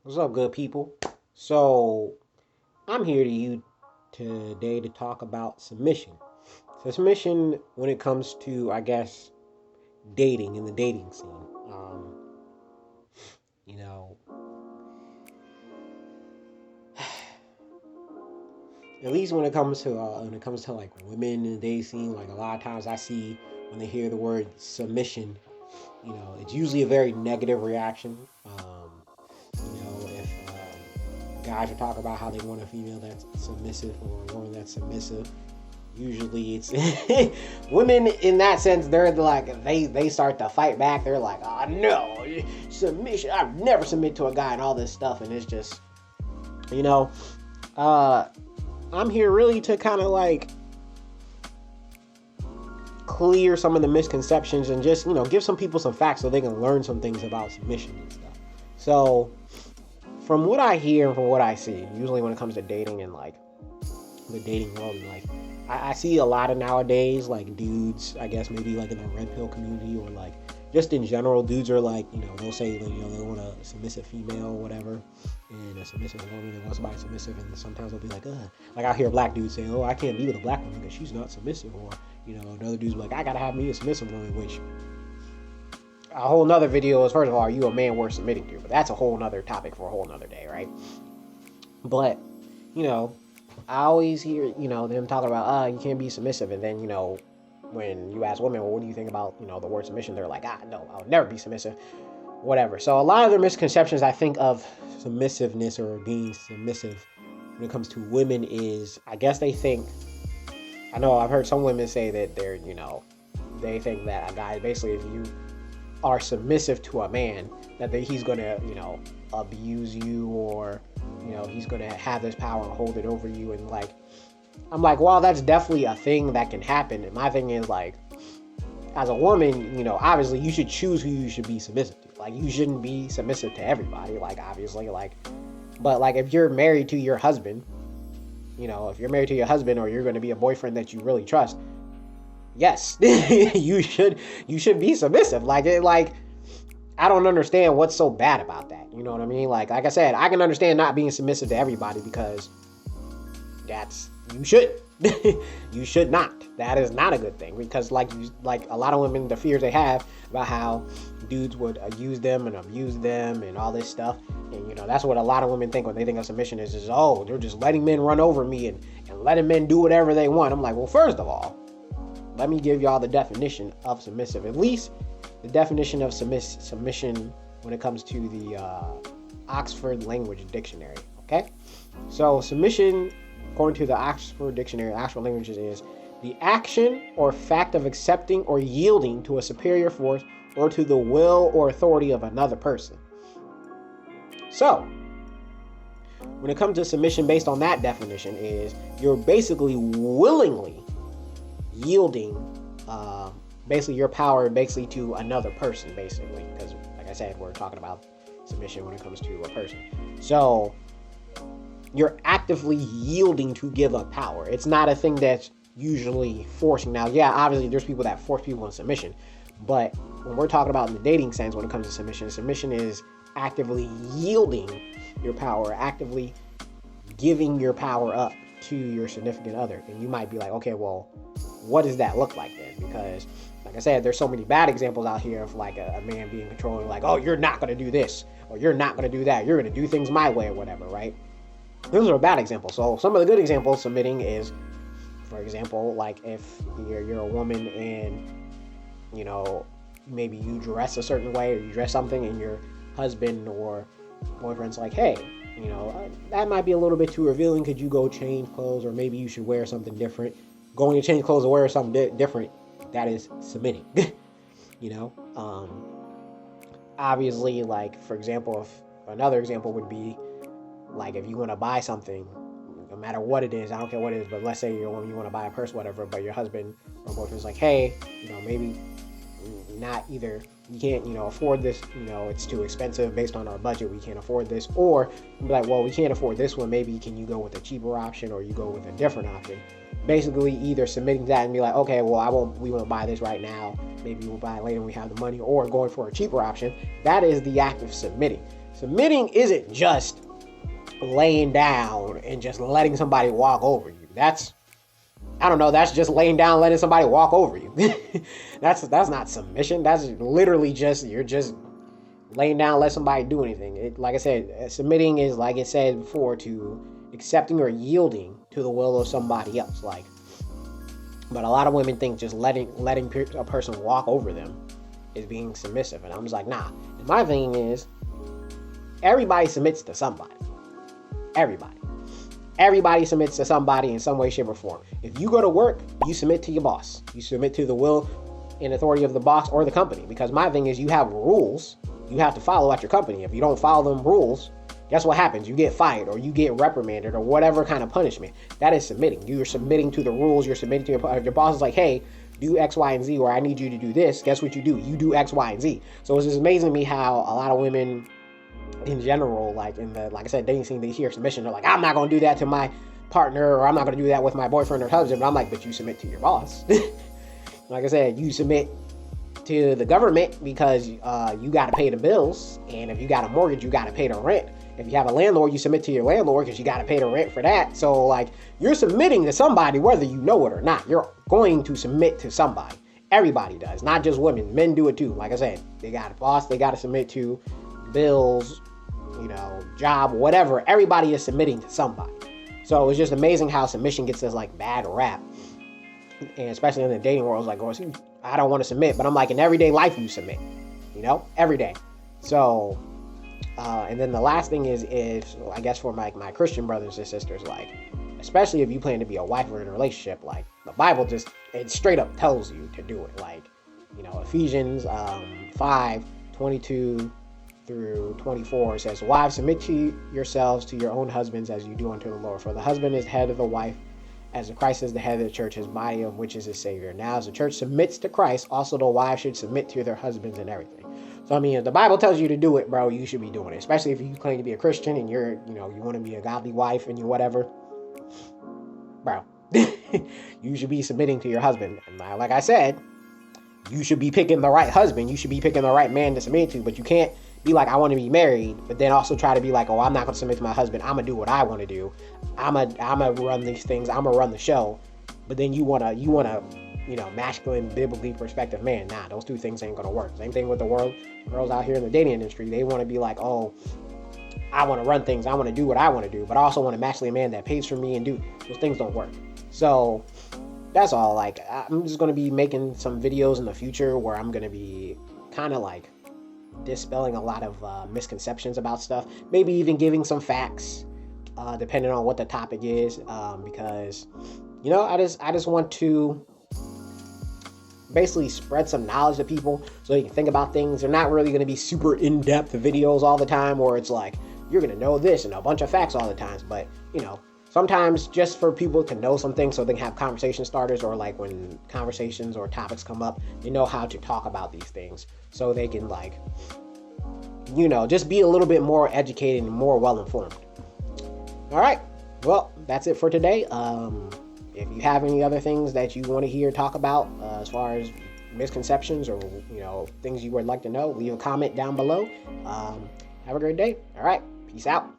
What's up, good people? So, I'm here to you today to talk about submission. So, submission when it comes to, I guess, dating in the dating scene. Um, you know, at least when it comes to like women in the dating scene, like a lot of times I see when they hear the word submission, it's usually a very negative reaction. If guys are talking about how they want a female that's submissive or a woman that's submissive, usually it's women in that sense. They're like they start to fight back. They're like, oh no, submission, I never submit to a guy and all this stuff. And it's just, you know uh I'm here really to kind of like clear some of the misconceptions and just give some people some facts so they can learn some things about submission and stuff. So from what I hear and from what I see, usually when it comes to dating and like the dating world, and like I see a lot of nowadays like dudes, I guess maybe like in the red pill community or like just in general, dudes are like, they'll say that, they want a submissive female or whatever, and a submissive woman, they want somebody submissive, and sometimes they'll be like, ugh. Like I hear black dudes say, oh, I can't be with a black woman because she's not submissive, or another dude's like, I gotta have me a submissive woman, which a whole nother video is, first of all, are you a man worth submitting to? But that's a whole nother topic for a whole nother day, right? But, you know, I always hear, them talking about, you can't be submissive. And then, when you ask women, well, what do you think about, the word submission? They're like, no, I'll never be submissive, whatever. So a lot of their misconceptions, I think, of submissiveness or being submissive when it comes to women is, I guess they think, I know I've heard some women say that they're, they think that a guy, basically, if you are submissive to a man, that he's going to, abuse you, or, he's going to have this power and hold it over you. And like, I'm like, well, that's definitely a thing that can happen. And my thing is like, as a woman, obviously you should choose who you should be submissive to. Like, you shouldn't be submissive to everybody, like, obviously, like, but like if you're married to your husband, if you're married to your husband, or you're going to be a boyfriend that you really trust, yes, you should be submissive. Like I don't understand what's so bad about that. You know what I mean? Like I said, I can understand not being submissive to everybody, because you should. You should not. That is not a good thing, because like a lot of women, the fears they have about how dudes would use them and abuse them and all this stuff. And that's what a lot of women think when they think of submission is oh, they're just letting men run over me and letting men do whatever they want. I'm like, well, first of all, let me give y'all the definition of submissive. At least the definition of submission when it comes to the Oxford Language Dictionary. Okay? So submission, according to the Oxford Dictionary, Oxford Languages, is the action or fact of accepting or yielding to a superior force or to the will or authority of another person. So, when it comes to submission based on that definition, is you're basically willingly yielding basically your power basically to another person, basically, because like I said, we're talking about submission when it comes to a person. So you're actively yielding to give up power. It's not a thing that's usually forcing. Now, yeah, obviously there's people that force people in submission, but when we're talking about in the dating sense, when it comes to submission is actively yielding your power, actively giving your power up to your significant other. And you might be like, okay, well, what does that look like then? Because like I said, there's so many bad examples out here of like a man being controlling, like, oh, you're not going to do this, or you're not going to do that, you're going to do things my way or whatever, right? Those are bad examples. So some of the good examples submitting is, for example, like if you're a woman and maybe you dress a certain way, or you dress something, and your husband or boyfriend's like, hey, that might be a little bit too revealing, could you go change clothes, or maybe you should wear something different. Going to change clothes or wear something different, that is submitting. Obviously, like, for example, if another example would be like if you want to buy something, no matter what it is, I don't care what it is, but let's say you want to buy a purse, whatever, but your husband or boyfriend's like, hey, maybe not either you can't afford this, it's too expensive based on our budget, we can't afford this, or be like, well, we can't afford this one, maybe can you go with a cheaper option, or you go with a different option. Basically either submitting to that and be like, okay, well, we won't buy this right now, maybe we'll buy it later when we have the money, or going for a cheaper option. That is the act of submitting. Submitting isn't just laying down and just letting somebody walk over you. That's just laying down, letting somebody walk over you. That's not submission. That's literally just, you're just laying down, let somebody do anything. Like I said, submitting is, like it said before, to accepting or yielding to the will of somebody else. But a lot of women think just letting a person walk over them is being submissive. And I'm just like, nah. And my thing is, everybody submits to somebody. Everybody submits to somebody in some way, shape, or form. If you go to work, you submit to your boss. You submit to the will and authority of the boss or the company. Because my thing is, you have rules you have to follow at your company. If you don't follow them rules, guess what happens? You get fired, or you get reprimanded, or whatever kind of punishment. That is submitting. You're submitting to the rules. You're submitting to your boss is like, hey, do X, Y, and Z, or I need you to do this. Guess what you do? You do X, Y, and Z. So it's just amazing to me how a lot of women in general, like I said, dating scene, they hear submission. They're like, I'm not going to do that to my partner, or I'm not going to do that with my boyfriend or husband. But I'm like, but you submit to your boss. Like I said, you submit to the government because you got to pay the bills. And if you got a mortgage, you got to pay the rent. If you have a landlord, you submit to your landlord because you got to pay the rent for that. So, like, you're submitting to somebody whether you know it or not. You're going to submit to somebody. Everybody does, not just women. Men do it too. Like I said, they got a boss they got to submit to, bills, job, whatever. Everybody is submitting to somebody. So it's just amazing how submission gets this, like, bad rap. And especially in the dating world, it's like, oh, I don't want to submit. But I'm like, in everyday life, you submit. Every day. So... and then the last thing is I guess for my Christian brothers and sisters, like, especially if you plan to be a wife or in a relationship, like, the Bible it straight up tells you to do it. Like, Ephesians 5:22 through 24 says, wives, submit to yourselves to your own husbands as you do unto the Lord. For the husband is head of the wife, as Christ is the head of the church, his body of which is his Savior. Now, as the church submits to Christ, also the wives should submit to their husbands in everything. So, I mean, if the Bible tells you to do it, bro, you should be doing it. Especially if you claim to be a Christian and you're, you want to be a godly wife and you whatever. Bro, you should be submitting to your husband. And like I said, you should be picking the right husband. You should be picking the right man to submit to. But you can't be like, I want to be married, but then also try to be like, oh, I'm not going to submit to my husband. I'm going to do what I want to do. I'm going to run these things. I'm going to run the show. But then you want to, masculine, biblically perspective man. Nah, those two things ain't going to work. Same thing with the girls out here in the dating industry. They want to be like, oh, I want to run things. I want to do what I want to do. But I also want a masculine man that pays for me and do. Those things don't work. So that's all. Like, I'm just going to be making some videos in the future where I'm going to be kind of like dispelling a lot of misconceptions about stuff. Maybe even giving some facts, depending on what the topic is. Because, I just want to basically spread some knowledge to people so they can think about things. They're not really going to be super in-depth videos all the time, or it's like you're going to know this and a bunch of facts all the time. But, sometimes just for people to know something so they can have conversation starters, or like when conversations or topics come up, they know how to talk about these things so they can, like, just be a little bit more educated and more well-informed. All right. Well, that's it for today. If you have any other things that you want to hear talk about as far as misconceptions or, things you would like to know, leave a comment down below. Have a great day. All right. Peace out.